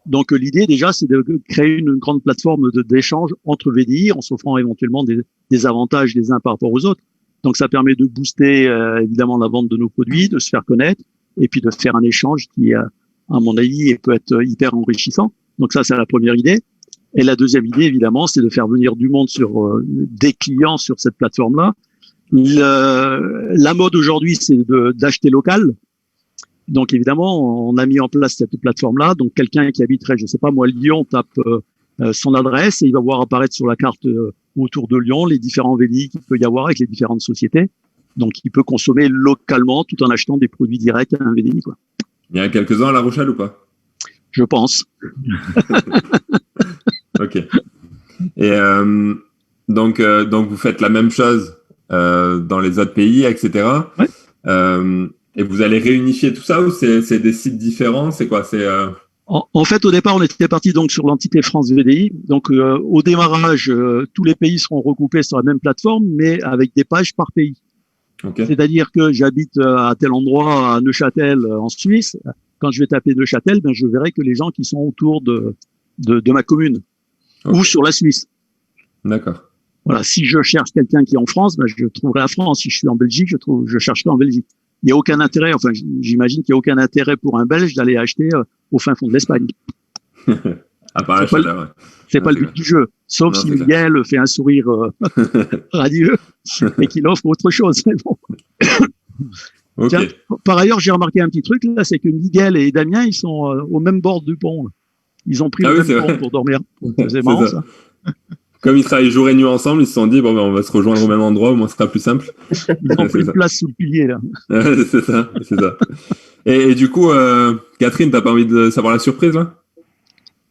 Donc l'idée déjà, c'est de créer une grande plateforme d'échange entre VDI en s'offrant éventuellement des avantages les uns par rapport aux autres. Donc ça permet de booster évidemment la vente de nos produits, de se faire connaître et puis de faire un échange qui, à mon avis, peut être hyper enrichissant. Donc ça, c'est la première idée. Et la deuxième idée, évidemment, c'est de faire venir du monde sur des clients sur cette plateforme-là. La mode aujourd'hui, c'est d'acheter local. Donc évidemment, on a mis en place cette plateforme-là. Donc quelqu'un qui habiterait, je sais pas moi, Lyon, tape son adresse et il va voir apparaître sur la carte autour de Lyon les différents VDI qu'il peut y avoir avec les différentes sociétés. Donc il peut consommer localement tout en achetant des produits directs à un VDI, quoi. Il y en a quelques-uns à La Rochelle ou pas? Je pense. Ok. Et donc vous faites la même chose dans les autres pays, etc. Ouais. Et vous allez réunifier tout ça ou c'est des sites différents? C'est quoi? En fait, au départ, on était parti donc sur l'entité France VDI. Donc, au démarrage, tous les pays seront regroupés sur la même plateforme, mais avec des pages par pays. Okay. C'est-à-dire que j'habite à tel endroit, à Neuchâtel, en Suisse. Quand je vais taper Neuchâtel, ben, je verrai que les gens qui sont autour de ma commune ou sur la Suisse. D'accord. Voilà. Si je cherche quelqu'un qui est en France, ben, je trouverai la France. Si je suis en Belgique, je chercherai en Belgique. Il n'y a aucun intérêt, enfin, j'imagine qu'il n'y a aucun intérêt pour un Belge d'aller acheter au fin fond de l'Espagne. À part la chaleur, ouais. C'est pas le but du jeu. Sauf si Miguel fait un sourire radieux et qu'il offre autre chose. Mais bon. Okay. Tiens, par ailleurs, j'ai remarqué un petit truc, là, c'est que Miguel et Damien, ils sont au même bord du pont. Là. Ils ont pris le même pont pour dormir. C'est marrant, ça. Comme ils travaillent jour et nuit ensemble, ils se sont dit, bon, ben, on va se rejoindre au même endroit, au moins ce sera plus simple. Ils ont pris une place sous le pilier, là. C'est ça. Et du coup, Catherine, t'as pas envie de savoir la surprise, là?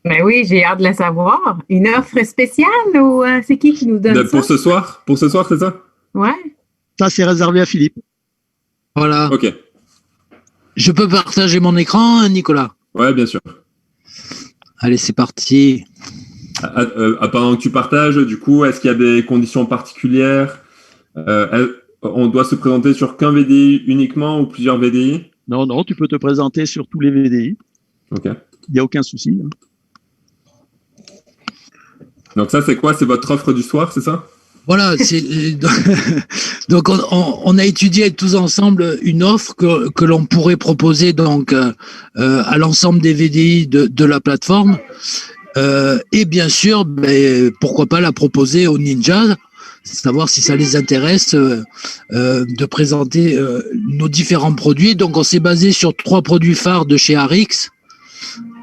Ben oui, j'ai hâte de la savoir. Une offre spéciale ou c'est qui nous donne ça? Pour ce soir, c'est ça? Ouais. Ça, c'est réservé à Philippe. Voilà. Ok. Je peux partager mon écran, Nicolas? Ouais, bien sûr. Allez, c'est parti. Pendant que tu partages, du coup, est-ce qu'il y a des conditions particulières? On doit se présenter sur qu'un VDI uniquement ou plusieurs VDI? Non, tu peux te présenter sur tous les VDI. Ok. Il n'y a aucun souci. Hein. Donc ça, c'est quoi? C'est votre offre du soir, c'est ça? Voilà, donc on a étudié tous ensemble une offre que l'on pourrait proposer donc à l'ensemble des VDI de la plateforme et bien sûr, pourquoi pas la proposer aux ninjas, savoir si ça les intéresse de présenter nos différents produits. Donc on s'est basé sur 3 produits phares de chez Arix.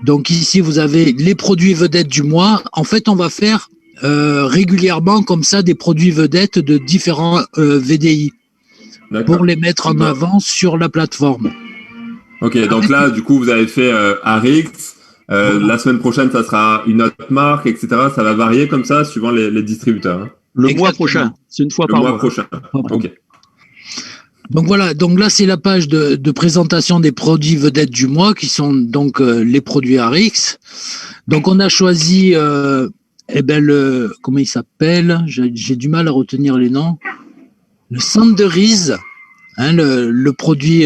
Donc ici vous avez les produits vedettes du mois. En fait, on va faire régulièrement comme ça des produits vedettes de différents VDI pour les mettre en avant sur la plateforme. Ok, donc là, du coup, vous avez fait Arix. La semaine prochaine, ça sera une autre marque, etc. Ça va varier comme ça, suivant les distributeurs. Hein. Le mois prochain, c'est une fois par mois. Le mois prochain, ok. Donc voilà, donc là, c'est la page de présentation des produits vedettes du mois, qui sont donc les produits Arix. Donc on a choisi... comment il s'appelle? J'ai du mal à retenir les noms. Le Sanderize, hein, le produit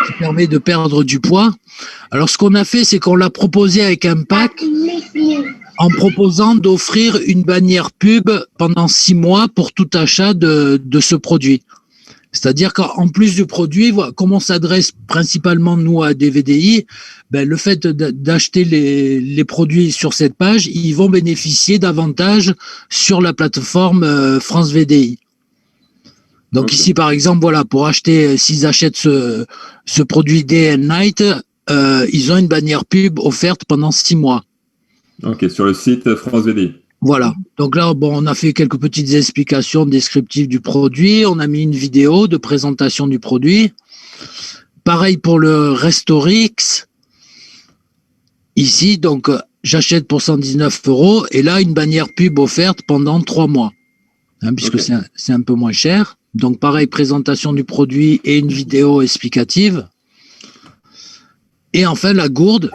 qui permet de perdre du poids. Alors, ce qu'on a fait, c'est qu'on l'a proposé avec un pack en proposant d'offrir une bannière pub pendant 6 mois pour tout achat de ce produit. C'est-à-dire qu'en plus du produit, comme on s'adresse principalement, nous, à des VDI, le fait d'acheter les produits sur cette page, ils vont bénéficier davantage sur la plateforme France VDI. Donc ici, par exemple, voilà, pour acheter, s'ils achètent ce produit Day and Night, ils ont une bannière pub offerte pendant 6 mois. Ok, sur le site France VDI. Voilà. Donc là, bon, on a fait quelques petites explications descriptives du produit. On a mis une vidéo de présentation du produit. Pareil pour le Restorix. Ici, donc, j'achète pour 119 € et là, une bannière pub offerte pendant 3 mois. Puisque c'est un peu moins cher. Donc, pareil, présentation du produit et une vidéo explicative. Et enfin, la gourde.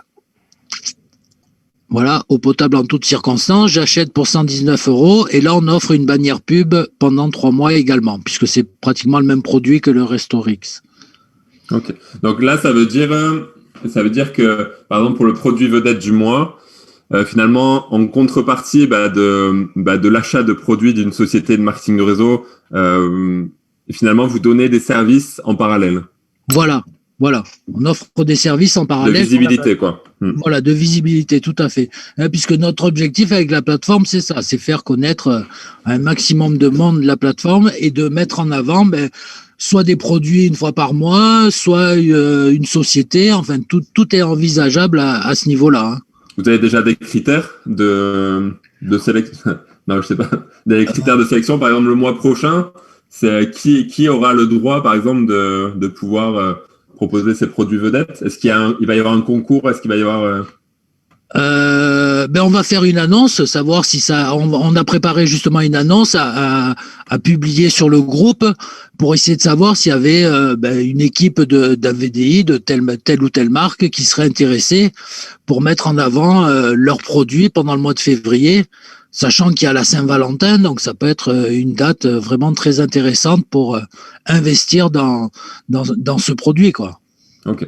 Voilà, eau potable en toutes circonstances. J'achète pour 119 € et là, on offre une bannière pub pendant 3 mois également, puisque c'est pratiquement le même produit que le Restorix. Ok. Donc là, ça veut dire que, par exemple, pour le produit vedette du mois, finalement, en contrepartie de l'achat de produits d'une société de marketing de réseau, finalement, vous donnez des services en parallèle. Voilà. On offre des services en parallèle. De visibilité, quoi. Voilà, de visibilité, tout à fait. Puisque notre objectif avec la plateforme, c'est ça, c'est faire connaître un maximum de monde la plateforme et de mettre en avant soit des produits une fois par mois, soit une société. Enfin, tout est envisageable à ce niveau-là. Hein. Vous avez déjà des critères de sélection? Non, je sais pas. Des critères de sélection, par exemple, le mois prochain, c'est qui aura le droit, par exemple, de pouvoir proposer ces produits vedettes? Est-ce il va y avoir un concours? Est-ce qu'il va y avoir on va faire une annonce, savoir si ça. On a préparé justement une annonce à publier sur le groupe pour essayer de savoir s'il y avait une équipe d'un VDI de telle ou telle marque qui serait intéressée pour mettre en avant leurs produits pendant le mois de février, sachant qu'il y a la Saint-Valentin, donc ça peut être une date vraiment très intéressante pour investir dans ce produit, quoi. Ok.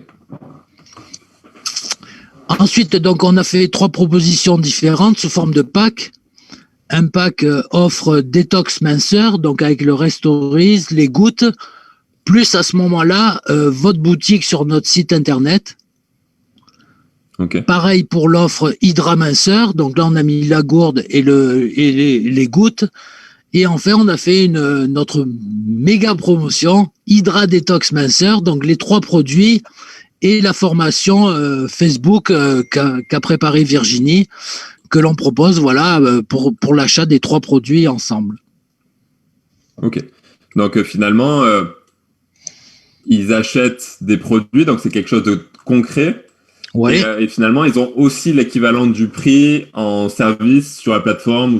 Ensuite, donc, on a fait 3 propositions différentes sous forme de pack. Un pack offre détox minceur, donc avec le Restoriz, les gouttes, plus à ce moment-là, votre boutique sur notre site internet. Okay. Pareil pour l'offre Hydra minceur, donc là, on a mis la gourde et les gouttes. Et enfin, on a fait notre méga promotion, Hydra détox minceur, donc les 3 produits et la formation Facebook qu'a préparée Virginie, que l'on propose pour l'achat des 3 produits ensemble. Ok. Donc finalement, ils achètent des produits, donc c'est quelque chose de concret. Ouais. Et finalement, ils ont aussi l'équivalent du prix en service sur la plateforme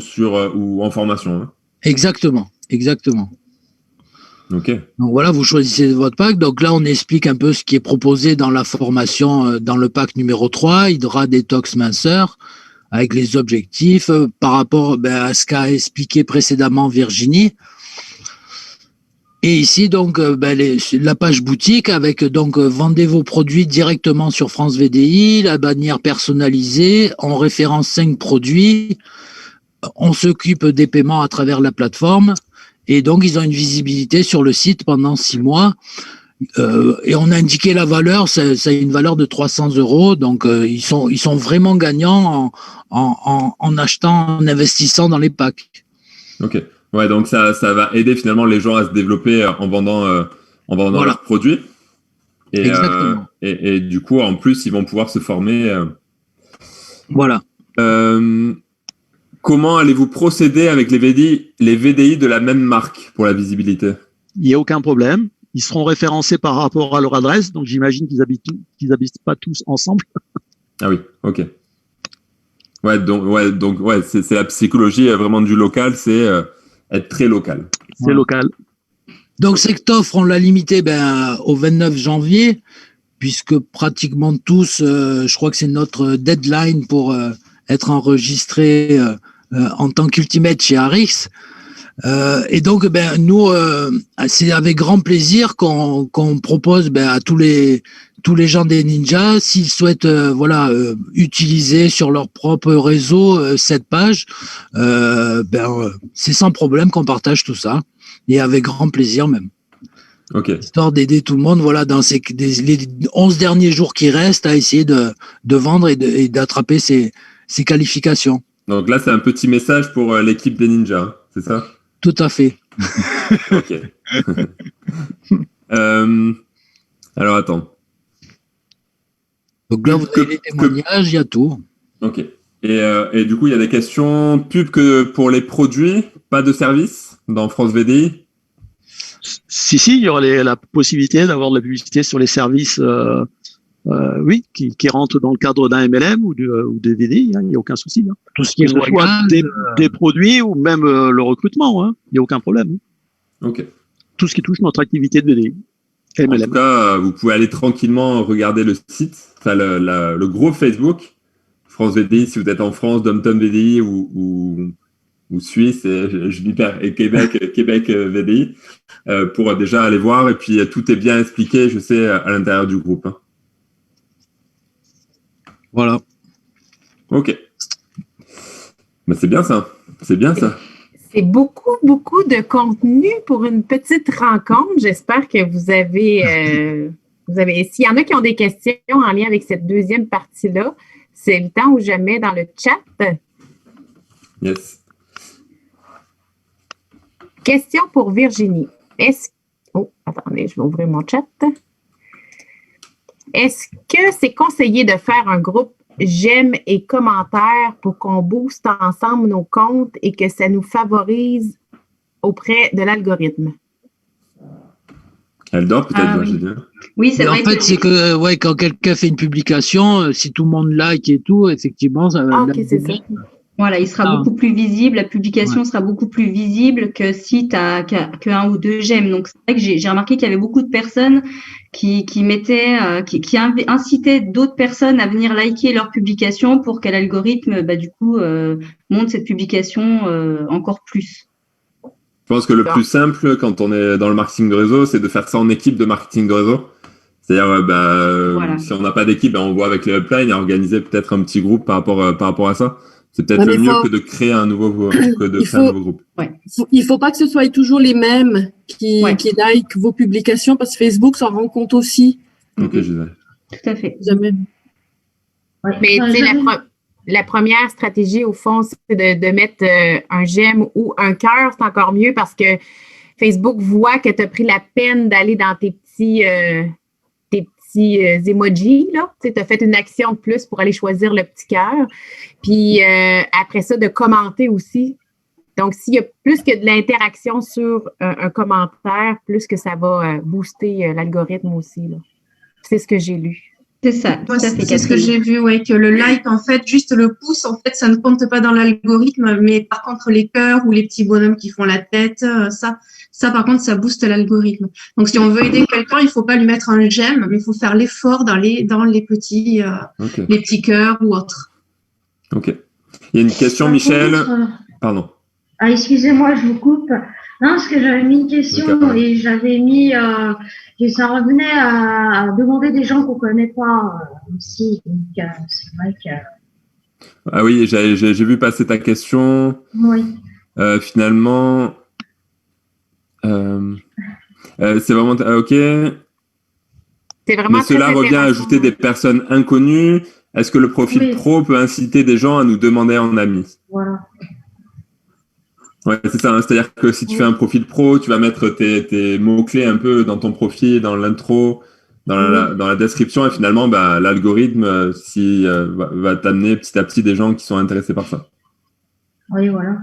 ou en formation. Hein. Exactement. Ok. Donc voilà, vous choisissez votre pack. Donc là, on explique un peu ce qui est proposé dans la formation, dans le pack numéro 3, Hydra Détox Minceur, avec les objectifs par rapport à ce qu'a expliqué précédemment Virginie. Et ici, donc, la page boutique avec, donc, vendez vos produits directement sur France VDI, la bannière personnalisée, on référence 5 produits, on s'occupe des paiements à travers la plateforme. Et donc, ils ont une visibilité sur le site pendant 6 mois. Et on a indiqué la valeur, ça a une valeur de 300 €. Donc, ils sont vraiment gagnants en achetant, en investissant dans les packs. Ok. Ouais, donc ça va aider finalement les gens à se développer en vendant voilà. Leurs produits. Exactement. Et du coup, en plus, ils vont pouvoir se former. Voilà. Comment allez-vous procéder avec les VDI de la même marque pour la visibilité? Il n'y a aucun problème. Ils seront référencés par rapport à leur adresse, donc j'imagine qu'ils habitent pas tous ensemble. Ah oui, ok. Donc c'est la psychologie vraiment du local, c'est être très local. C'est local. Donc cette offre, on l'a limitée au 29 janvier, puisque pratiquement tous, je crois que c'est notre deadline pour être enregistré en tant qu'Ultimate chez Arix. Et donc, nous, c'est avec grand plaisir qu'on propose à tous les gens des ninjas, s'ils souhaitent utiliser sur leur propre réseau cette page, c'est sans problème qu'on partage tout ça, et avec grand plaisir même. Okay. Histoire d'aider tout le monde, dans les 11 derniers jours qui restent, à essayer de vendre et d'attraper ces qualifications. Donc là, c'est un petit message pour l'équipe des ninjas, hein, c'est ça? Tout à fait. Ok. Alors, attends. Donc là, vous avez les témoignages, il y a tout. Ok. Et du coup, il y a des questions pub que pour les produits, pas de services dans France VDI. Si, il y aura la possibilité d'avoir de la publicité sur les services, oui, qui rentrent dans le cadre d'un MLM ou de VDI, hein, il n'y a aucun souci. Hein. Tout ce qui est Que ce soit voyage, des produits ou même le recrutement, hein, il n'y a aucun problème. Ok. Tout ce qui touche notre activité de VDI. En MLM. tout cas, vous pouvez aller tranquillement regarder le site, enfin le groupe Facebook, France VDI, si vous êtes en France, Dom-Tom VDI ou Suisse, et je m'y perds, et Québec VDI, pour déjà aller voir. Et puis, tout est bien expliqué, je sais, à l'intérieur du groupe. Hein. voilà. Ok. Ben, c'est bien ça. C'est bien ça. C'est beaucoup, beaucoup de contenu pour une petite rencontre. J'espère que vous avez s'il y en a qui ont des questions en lien avec cette deuxième partie-là, c'est le temps ou jamais dans le chat. Yes. Question pour Virginie. Attendez, je vais ouvrir mon chat. Est-ce que c'est conseillé de faire un groupe j'aime et commentaires pour qu'on booste ensemble nos comptes et que ça nous favorise auprès de l'algorithme? Elle dort peut-être, Oui. Virginie. Oui, c'est Mais en vrai. fait, c'est que quand quelqu'un fait une publication, si tout le monde like et tout, effectivement, ça va. Ok, c'est ça. Voilà, il sera beaucoup plus visible, la publication sera beaucoup plus visible que si tu as qu'un ou deux j'aime. Donc, c'est vrai que j'ai remarqué qu'il y avait beaucoup de personnes qui incitaient d'autres personnes à venir liker leur publication pour que l'algorithme, du coup, monte cette publication encore plus. Je pense que le plus simple quand on est dans le marketing de réseau, c'est de faire ça en équipe de marketing de réseau. C'est-à-dire, Voilà. si on n'a pas d'équipe, on voit avec les uplines et organiser peut-être un petit groupe par rapport à ça. C'est peut-être le mieux que de créer un nouveau groupe. Il faut pas que ce soit toujours les mêmes qui like vos publications parce que Facebook s'en rend compte aussi. Ok, Gisèle. Tout à fait. Jamais. Mais tu sais, la première stratégie, au fond, c'est de mettre un j'aime ou un cœur, c'est encore mieux parce que Facebook voit que tu as pris la peine d'aller dans tes petits emojis, là. Tu sais, as fait une action de plus pour aller choisir le petit cœur. Puis après ça, de commenter aussi. Donc, s'il y a plus que de l'interaction sur un commentaire, plus que ça va booster l'algorithme aussi, là. C'est ce que j'ai lu. C'est ça, tout à fait. C'est ce que j'ai vu, ouais, que le like, en fait, juste le pouce, en fait, ça ne compte pas dans l'algorithme, mais par contre, les cœurs ou les petits bonhommes qui font la tête, ça, par contre, ça booste l'algorithme. Donc, si on veut aider quelqu'un, il faut pas lui mettre un j'aime, mais il faut faire l'effort dans les petits, les petits cœurs ou autres. Ok. Il y a une question, Michel. Pardon. Ah, excusez-moi, je vous coupe. Non, parce que j'avais mis une question et j'avais mis que ça revenait à demander des gens qu'on connaît pas aussi. Donc, c'est vrai que. Ah oui, j'ai vu passer ta question. Oui. Finalement, c'est vraiment ok. C'est vraiment. Mais cela revient à ajouter des personnes inconnues. Est-ce que le profil pro peut inciter des gens à nous demander en ami? Voilà. Ouais, c'est ça. Hein. C'est-à-dire que si tu fais un profil pro, tu vas mettre tes mots-clés un peu dans ton profil, dans l'intro, dans la description, et finalement, l'algorithme va t'amener petit à petit des gens qui sont intéressés par ça. Oui, voilà.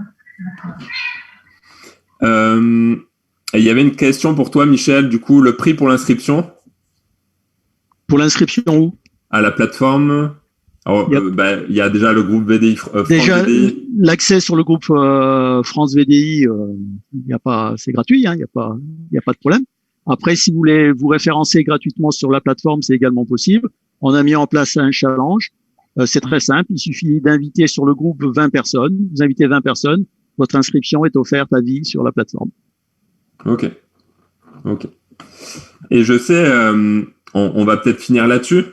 Il y avait une question pour toi, Michel. Du coup, le prix pour l'inscription? Pour l'inscription où? À la plateforme. Alors, il y a déjà le groupe VDI. Déjà, VDI. L'accès sur le groupe France VDI, c'est gratuit, hein, il n'y a pas de problème. Après, si vous voulez vous référencer gratuitement sur la plateforme, c'est également possible. On a mis en place un challenge. C'est très simple. Il suffit d'inviter sur le groupe 20 personnes. Vous invitez 20 personnes. Votre inscription est offerte à vie sur la plateforme. Ok. Et je sais, on va peut-être finir là-dessus.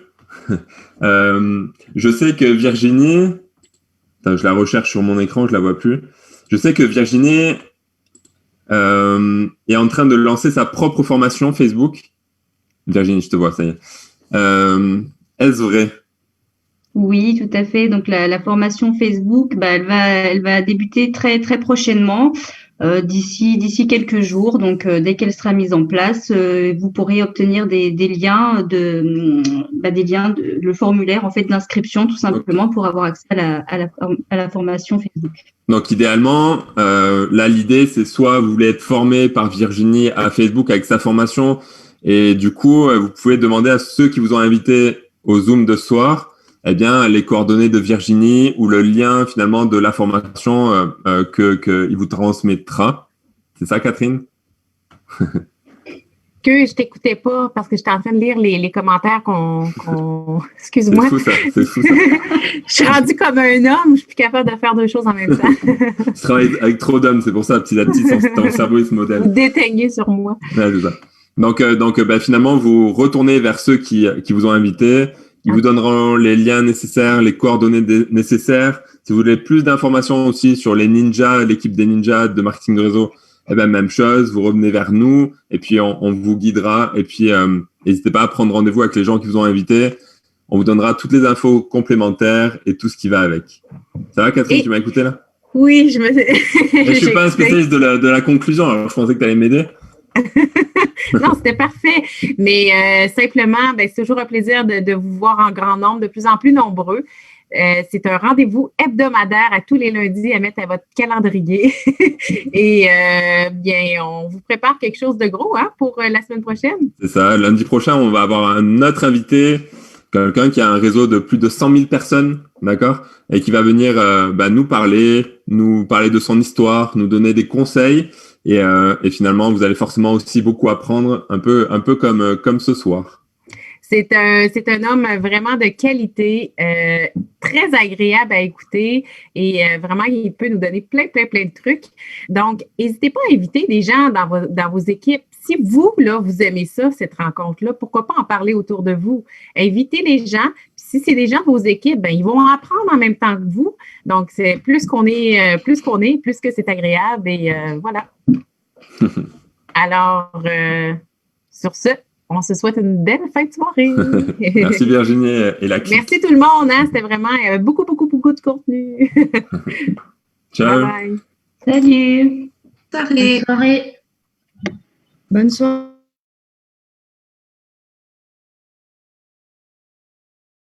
Je sais que Virginie, je la recherche sur mon écran, je la vois plus. Je sais que Virginie est en train de lancer sa propre formation Facebook. Virginie, je te vois, ça y est. Est-ce vrai? Oui, tout à fait. Donc la formation Facebook, elle va débuter très très prochainement. d'ici quelques jours. Donc, dès qu'elle sera mise en place, vous pourrez obtenir des liens le formulaire en fait d'inscription tout simplement pour avoir accès à la formation Facebook. Donc, idéalement, là, l'idée, c'est soit vous voulez être formé par Virginie à Facebook avec sa formation, et du coup, vous pouvez demander à ceux qui vous ont invité au Zoom de ce soir, eh bien, les coordonnées de Virginie ou le lien finalement de la formation qu'il vous transmettra. C'est ça, Catherine? Que je t'écoutais pas parce que j'étais en train de lire les commentaires Excuse-moi. C'est fou ça. Je suis rendue comme un homme, je suis plus capable de faire deux choses en même temps. Tu travailles avec trop d'hommes, c'est pour ça, petit à petit, ton cerveau il se modèle. Déteigner sur moi. Ouais, c'est ça. Donc finalement, vous retournez vers ceux qui vous ont invité. Ils vous donneront les liens nécessaires, les coordonnées nécessaires. Si vous voulez plus d'informations aussi sur les ninjas, l'équipe des ninjas de marketing de réseau, eh ben même chose, vous revenez vers nous et puis on vous guidera. Et puis n'hésitez pas à prendre rendez-vous avec les gens qui vous ont invité. On vous donnera toutes les infos complémentaires et tout ce qui va avec. Ça va, Catherine, tu m'as écouté là? Oui, je suis pas un spécialiste de la conclusion, alors je pensais que tu allais m'aider. Non, c'était parfait. Mais simplement, c'est toujours un plaisir de vous voir en grand nombre, de plus en plus nombreux. C'est un rendez-vous hebdomadaire à tous les lundis à mettre à votre calendrier. Et bien, on vous prépare quelque chose de gros pour la semaine prochaine. C'est ça. Lundi prochain, on va avoir un autre invité, quelqu'un qui a un réseau de plus de 100 000 personnes, d'accord, et qui va venir nous parler de son histoire, nous donner des conseils. Et finalement, vous allez forcément aussi beaucoup apprendre, un peu comme ce soir. C'est un homme vraiment de qualité, très agréable à écouter et vraiment, il peut nous donner plein de trucs. Donc, n'hésitez pas à inviter des gens dans vos équipes. Si vous, là, vous aimez ça, cette rencontre-là, pourquoi pas en parler autour de vous? Invitez les gens. Puis si c'est des gens de vos équipes, ils vont apprendre en même temps que vous. Donc, c'est plus que c'est agréable et voilà. Alors, sur ce, on se souhaite une belle fin de soirée. Merci Virginie et la clique. Merci tout le monde. C'était vraiment beaucoup de contenu. Ciao. Bye bye. Salut. Bonne soirée. Bonne soirée.